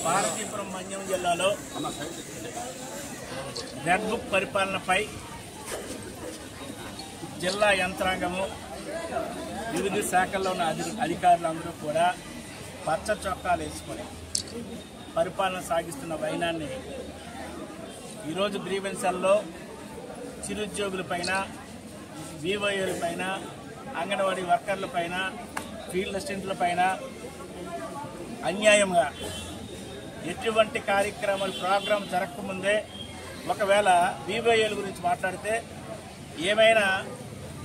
పార్వతీపురం మన్యం జిల్లాలో red book పరిపాలనపై జిల్లా యంత్రాంగము వివిధ శాఖల్లో ఉన్న అధికారులందరూ కూడా పచ్చ చొక్కాలు వేసుకొని పరిపాలన సాగిస్తున్న వైనాన్ని ఈరోజు గ్రీవెన్సల్లో చిరుద్యోగులపైన, వివోఏలపైన, అంగన్వాడీ వర్కర్లపైన, ఫీల్డ్ అసిస్టెంట్లపైన అన్యాయంగా ఎటువంటి కార్యక్రమాలు ప్రోగ్రాం జరగకముందే ఒకవేళ వివోఏల గురించి మాట్లాడితే ఏమైనా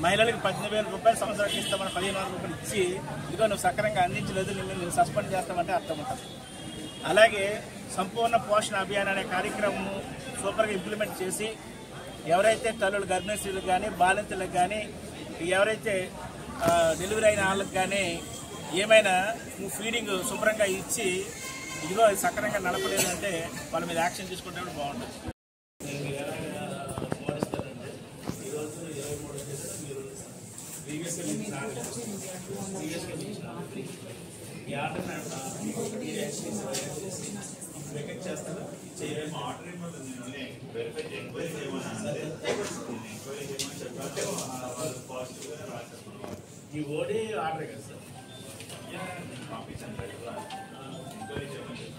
మహిళలకు 18,000 రూపాయలు సంవత్సరానికి ఇస్తామని 15,000 రూపాయలు ఇచ్చి ఇదిగో నువ్వు సక్రమంగా అందించలేదు, నేను సస్పెండ్ చేస్తామంటే అర్థం ఉంటుంది. అలాగే సంపూర్ణ పోషణ అభియాన్ అనే కార్యక్రమం సూపర్గా ఇంప్లిమెంట్ చేసి ఎవరైతే తల్లులు గర్భిణీ స్త్రీలకు కానీ, బాలింతలకు కానీ, ఎవరైతే డెలివరీ అయిన వాళ్ళకి కానీ ఏమైనా ఫీడింగ్ శుభ్రంగా ఇచ్చి ఇదిగో సక్రమంగా నడపలేదంటే వాళ్ళ మీద యాక్షన్ తీసుకుంటే బాగుంటుంది. ఈ ఓడి ఆర్డర్ కదా సార్,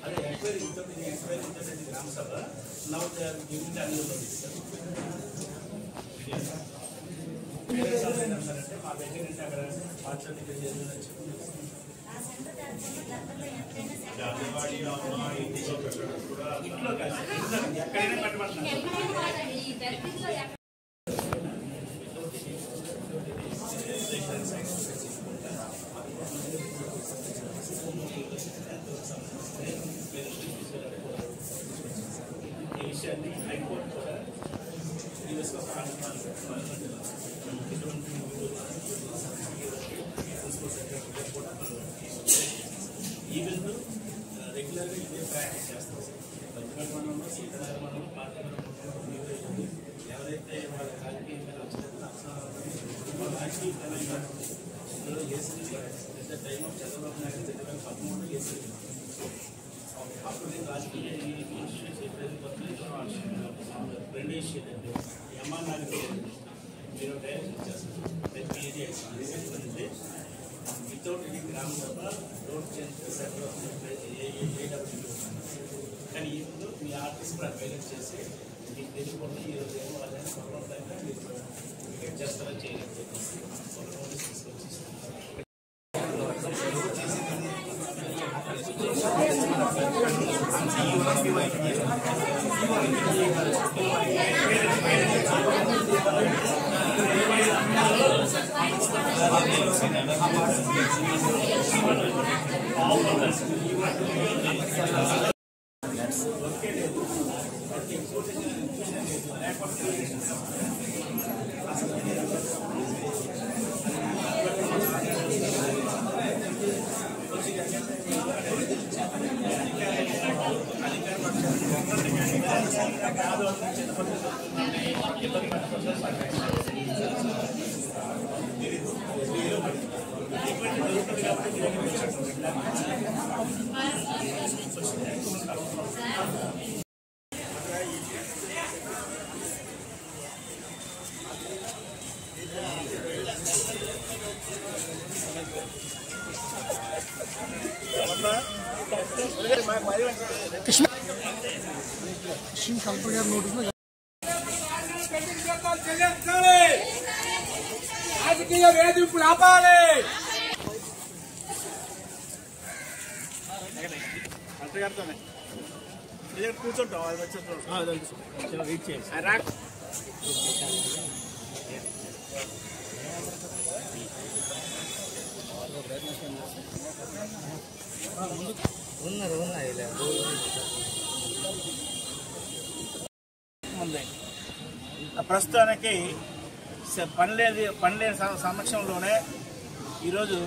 అదే ఎంక్వైరీ గ్రామ సభ అంటే మా దగ్గర అక్కడ ఇంట్లో ఎక్కడైనా పెట్టబడుతున్నారు. ఈ విషయాన్ని హైకోర్టు కూడా ఈవెన్ రెగ్యులర్గా ఇదే ప్రాక్టీస్ చేస్తాం. పంచమండలంలో, సీతారామండలం, పార్టీలో ఎవరైతే వాళ్ళ రాజకీయ మీద వచ్చినప్పుడు రాజకీయ ఇందులో వేసింది పెద్ద టైం ఆఫ్ చంద్రబాబు నాయుడు 2013 వేసింది. అప్పుడు నేను రాజకీయ ఇష్యూస్ ఎప్పుడైతే రెండు ఇష్యూస్ అంటే ఎంఆర్ నాయుడు మీరు డైరెక్షన్ చేస్తారు వితౌట్ ఎనీ గ్రామ సభ రోడ్ చేంజ్ చేశారు. కానీ ఇప్పుడు మీ ఆర్టిస్ట్ కూడా హైలైట్ చేసి మీకు తెలియకుండా ఈరోజు ఏమో వాళ్ళని పొరపాటుగా మీరు టికెట్ చేస్తారని చేయలేదు తీసుకొచ్చి రాజకీయ వేధింపులు ఆపాలి. కూర్చుంటాం అది వచ్చేస్తాం వెయిట్ చేయండి. ప్రస్తుతానికి పనిలేని సమక్షంలోనే ఈరోజు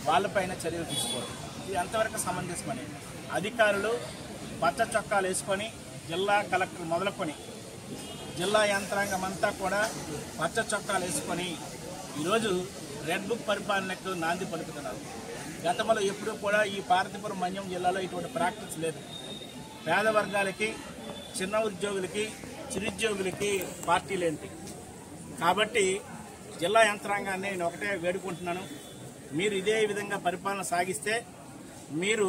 వాళ్ళపైన చర్యలు తీసుకోవాలి. ఇది అంతవరకు సమంజసమని అధికారులు పచ్చ చొక్కాలు వేసుకొని జిల్లా కలెక్టర్ మొదలుకొని జిల్లా యంత్రాంగం అంతా కూడా పచ్చ చొక్కాలు వేసుకొని ఈరోజు రెడ్ బుక్ పరిపాలనకు నాంది పలుకుతున్నారు. గతంలో ఎప్పుడూ కూడా ఈ పార్వతీపురం మన్యం జిల్లాలో ఇటువంటి ప్రాక్టీస్ లేదు. పేద వర్గాలకి, చిన్న ఉద్యోగులకి, చిరుద్యోగులకి పార్టీలేంటి. కాబట్టి జిల్లా యంత్రాంగాన్ని నేను ఒకటే వేడుకుంటున్నాను, మీరు ఇదే విధంగా పరిపాలన సాగిస్తే మీరు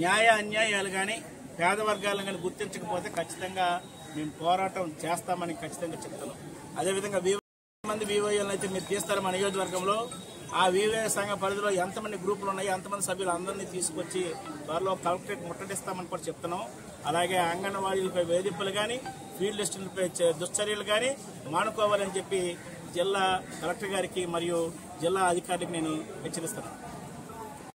న్యాయ అన్యాయాలు కానీ పేద వర్గాలను కానీ గుర్తించకపోతే ఖచ్చితంగా మేము పోరాటం చేస్తామని ఖచ్చితంగా చెప్తున్నాం. అదేవిధంగా మంది వివోఏలను అయితే మీరు తీస్తారు మా నియోజకవర్గంలో. ఆ వివోఏ సంఘ పరిధిలో ఎంతమంది గ్రూపులు ఉన్నాయో అంతమంది సభ్యులు అందరినీ తీసుకొచ్చి త్వరలో కలెక్టరేట్ ముట్టడిస్తామని కూడా చెప్తున్నాం. అలాగే అంగన్వాడీలపై వేధింపులు కానీ, ఫీల్డ్ లిస్టులపై దుశ్చర్యలు కానీ మానుకోవాలని చెప్పి జిల్లా కలెక్టర్ గారికి మరియు జిల్లా అధికారికి నేను హెచ్చరిస్తున్నాను.